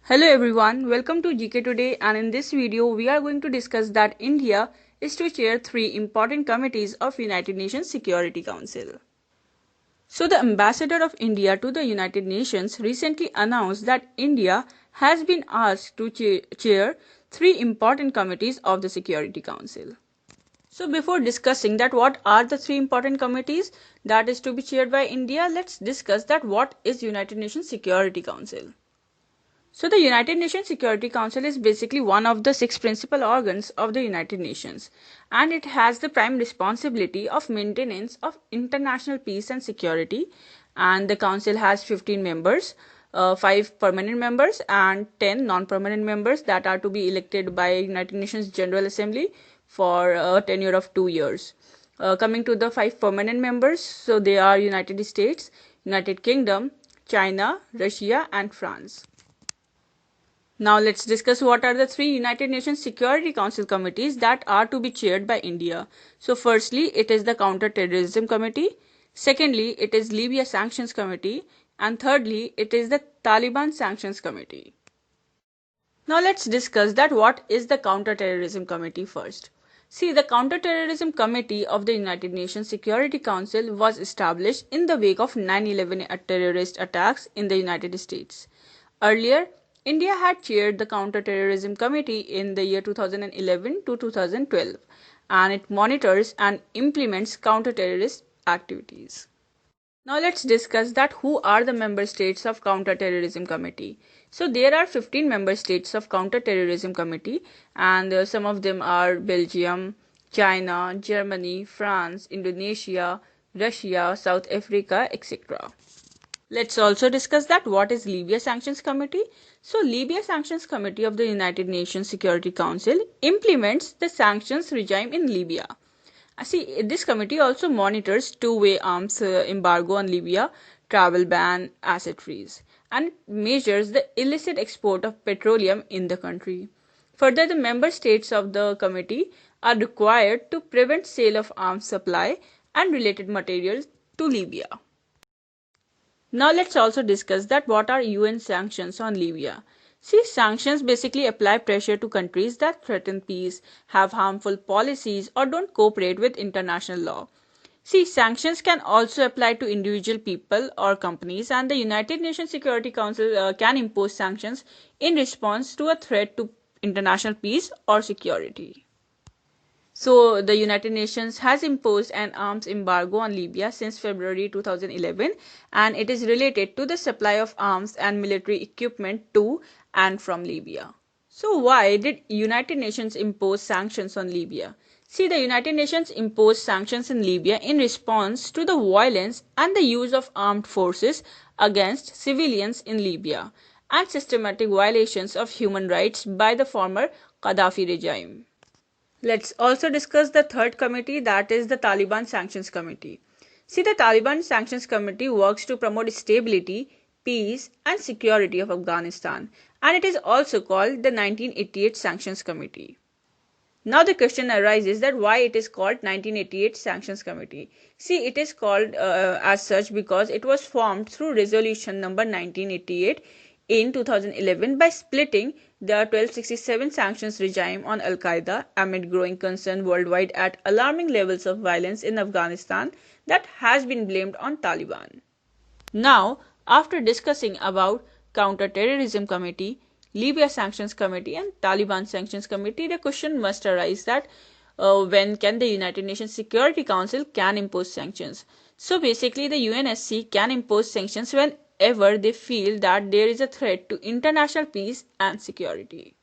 Hello everyone, welcome to GK Today, and in this video we are going to discuss that India is to chair three important committees of United Nations Security Council. So the ambassador of India to the United Nations recently announced that India has been asked to chair three important committees of the Security Council. So before discussing that what are the three important committees that is to be chaired by India, let's discuss that what is United Nations Security Council. So the United Nations Security Council is basically one of the six principal organs of the United Nations, and it has the prime responsibility of maintenance of international peace and security. And the council has 15 members, 5 permanent members and 10 non-permanent members that are to be elected by United Nations General Assembly for a tenure of 2 years. Coming to the 5 permanent members, so they are United States, United Kingdom, China, Russia and France. Now let's discuss what are the three United Nations Security Council committees that are to be chaired by India. So firstly, it is the Counter-Terrorism Committee. Secondly, it is Libya Sanctions Committee. And thirdly, it is the Taliban Sanctions Committee. Now let's discuss that what is the Counter-Terrorism Committee first. See, the Counter-Terrorism Committee of the United Nations Security Council was established in the wake of 9/11 terrorist attacks in the United States. Earlier, India had chaired the Counter-Terrorism Committee in the year 2011 to 2012, and it monitors and implements counter-terrorist activities. Now let's discuss that who are the member states of Counter-Terrorism Committee. So there are 15 member states of Counter-Terrorism Committee, and some of them are Belgium, China, Germany, France, Indonesia, Russia, South Africa, etc. Let's also discuss that what is Libya Sanctions Committee. So Libya Sanctions Committee of the United Nations Security Council implements the sanctions regime in Libya. See, this committee also monitors two-way arms embargo on Libya, travel ban, asset freeze, and measures the illicit export of petroleum in the country. Further, the member states of the committee are required to prevent sale of arms supply and related materials to Libya. Now let's also discuss that what are UN sanctions on Libya. See, sanctions basically apply pressure to countries that threaten peace, have harmful policies or don't cooperate with international law. See, sanctions can also apply to individual people or companies, and the United Nations Security Council can impose sanctions in response to a threat to international peace or security. So the United Nations has imposed an arms embargo on Libya since February 2011, and it is related to the supply of arms and military equipment to and from Libya. So why did United Nations impose sanctions on Libya? See, the United Nations imposed sanctions in Libya in response to the violence and the use of armed forces against civilians in Libya and systematic violations of human rights by the former Gaddafi regime. Let's also discuss the third committee, that is the Taliban Sanctions Committee. See, the Taliban Sanctions Committee works to promote stability, peace and security of Afghanistan, and it is also called the 1988 Sanctions Committee. Now the question arises that why it is called 1988 Sanctions Committee. See, it is called as such because it was formed through resolution number 1988 in 2011 by splitting the 1267 sanctions regime on Al-Qaeda amid growing concern worldwide at alarming levels of violence in Afghanistan that has been blamed on Taliban. Now, after discussing about Counter-Terrorism Committee, Libya Sanctions Committee and Taliban Sanctions Committee, the question must arise that when can the United Nations Security Council can impose sanctions? So basically the UNSC can impose sanctions whenever they feel that there is a threat to international peace and security.